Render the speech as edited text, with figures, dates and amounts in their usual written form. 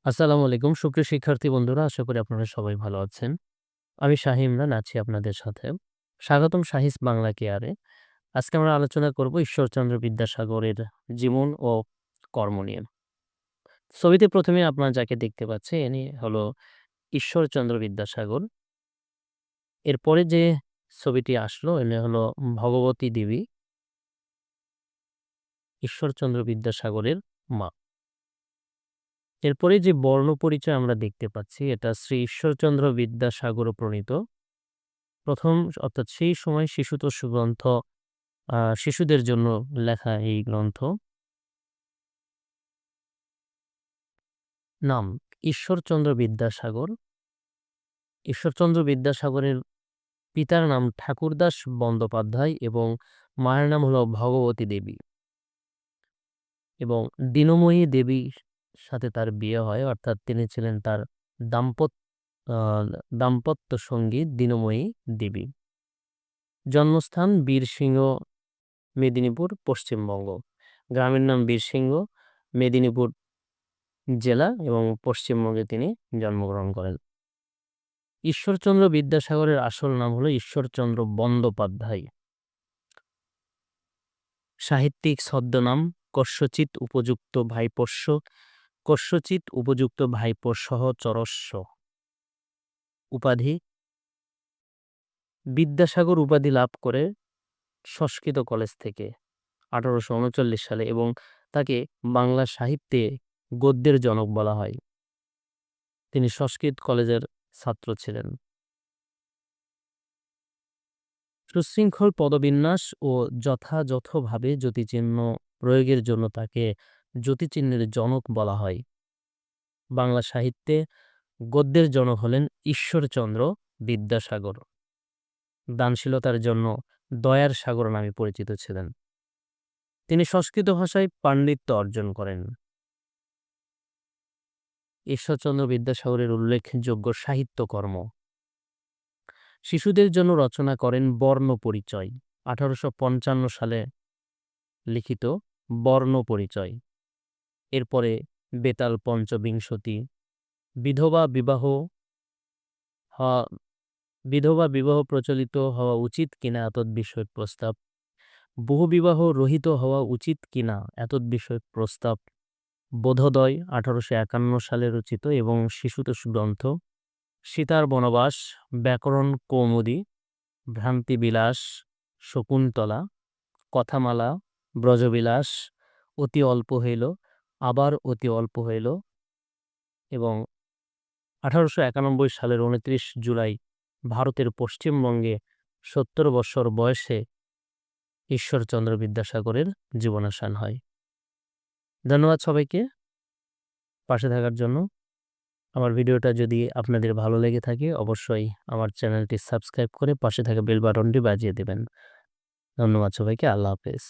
আসসালামু আলাইকুম সুপ্রিয় শিক্ষার্থী বন্ধুরা, আশা করি আপনারা সবাই ভালো আছেন। আমি শাহী ইমরান আছি আপনাদের সাথে। স্বাগতম শাহিস বাংলা কেয়ারে। আজকে আমরা আলোচনা করব ঈশ্বরচন্দ্র বিদ্যাসাগরের জীবন ও কর্ম নিয়ে। ছবিতে ১ম এ আপনারা যাকে দেখতে পাচ্ছেন ইনি হলো ঈশ্বরচন্দ্র বিদ্যাসাগর। এরপরে যে ছবিটি আসলো ইনি হলো ভগবতী দেবী, ঈশ্বরচন্দ্র বিদ্যাসাগরের মা। এরপরে যে বর্ণপরিচয় আমরা দেখতে পাচ্ছি এটা শ্রী ঈশ্বরচন্দ্র বিদ্যাসাগর প্রণীত ১ম অর্থাৎ সেই সময় শিশুতোষ গ্রন্থ, শিশুদের জন্য লেখা এই গ্রন্থ। নাম ঈশ্বরচন্দ্র বিদ্যাসাগর। ঈশ্বরচন্দ্র বিদ্যাসাগরের পিতার নাম ঠাকুরদাস বন্দ্যোপাধ্যায় এবং মায়ের নাম হলো ভগবতী দেবী এবং দীনময়ী দেবীর সাথে তার বিয়ে হয়, অর্থাৎ তিনি ছিলেন তার দাম্পত আ দাম্পত্য সঙ্গী দীনময়ী দেবী। জন্মস্থান বীরসিংহ, মেদিনীপুর, পশ্চিমবঙ্গ। গ্রামের নাম বীরসিংহ, মেদিনীপুর জেলা এবং পশ্চিমবঙ্গে তিনি জন্মগ্রহণ করেন। ঈশ্বরচন্দ্র বিদ্যাসাগরের আসল নাম হলো ঈশ্বরচন্দ্র বন্দ্যোপাধ্যায়। সাহিত্যিক ছদ্মনাম কস্যচিৎ উপযুক্ত ভাইপোসহ চরস্য। উপাধি বিদ্যাসাগর উপাধি লাভ করে সংস্কৃত কলেজ থেকে ১৮৩৯ সালে এবং তাকে বাংলা সাহিত্যে গদ্যের জনক বলা হয়। তিনি সংস্কৃত কলেজের ছাত্র ছিলেন। সুশৃঙ্খল পদবিন্যাস ও যথাযথভাবে যতিচিহ্ন প্রয়োগের জন্য তাকে যতিচিহ্নের জনক বলা হয়। বাংলা সাহিত্যে গদ্যের জনক হলেন ঈশ্বরচন্দ্র বিদ্যাসাগর। দানশীলতার জন্য দয়ার সাগর নামে পরিচিত ছিলেন। তিনি সংস্কৃত ভাষায় পাণ্ডিত্য অর্জন করেন। ঈশ্বরচন্দ্র বিদ্যাসাগরের উল্লেখযোগ্য সাহিত্যকর্ম: শিশুদের জন্য রচনা করেন বর্ণপরিচয়, ১৮৫৫ সালে লিখিত বর্ণপরিচয়। এরপরে বেতাল পঞ্চবিংশতি, বিধবা বিবাহ হওয়া বিধবা বিবাহ প্রচলিত হওয়া উচিত কিনা এতদ্বিষয়ক প্রস্তাব, বহুবিবাহ রহিত হওয়া উচিত কিনা এতদ্বিষয়ক প্রস্তাব, বোধোদয় ১৮৫১ সালে রচিত এবং শিশুতোষ গ্রন্থ, সীতার বনবাস, ব্যাকরণ কৌমুদী, ভ্রান্তিবিলাস, শকুন্তলা, কথামালা, ব্রজবিলাস, অতি অল্প হইল, আবার অতি অল্প হইল এবং ১৮৯১ সালের ২৯ জুলাই ভারতের পশ্চিমবঙ্গে ৭০ বৎসর বয়সে ঈশ্বরচন্দ্র বিদ্যাসাগরের জীবনাবসান হয়। ধন্যবাদ সবাইকে পাশে থাকার জন্য। আমার ভিডিওটা যদি আপনাদের ভালো লেগে থাকে অবশ্যই আমার চ্যানেলটি সাবস্ক্রাইব করে পাশে থাকা বেল বাটনটি বাজিয়ে দেবেন। ধন্যবাদ সবাইকে। আল্লাহ হাফেজ।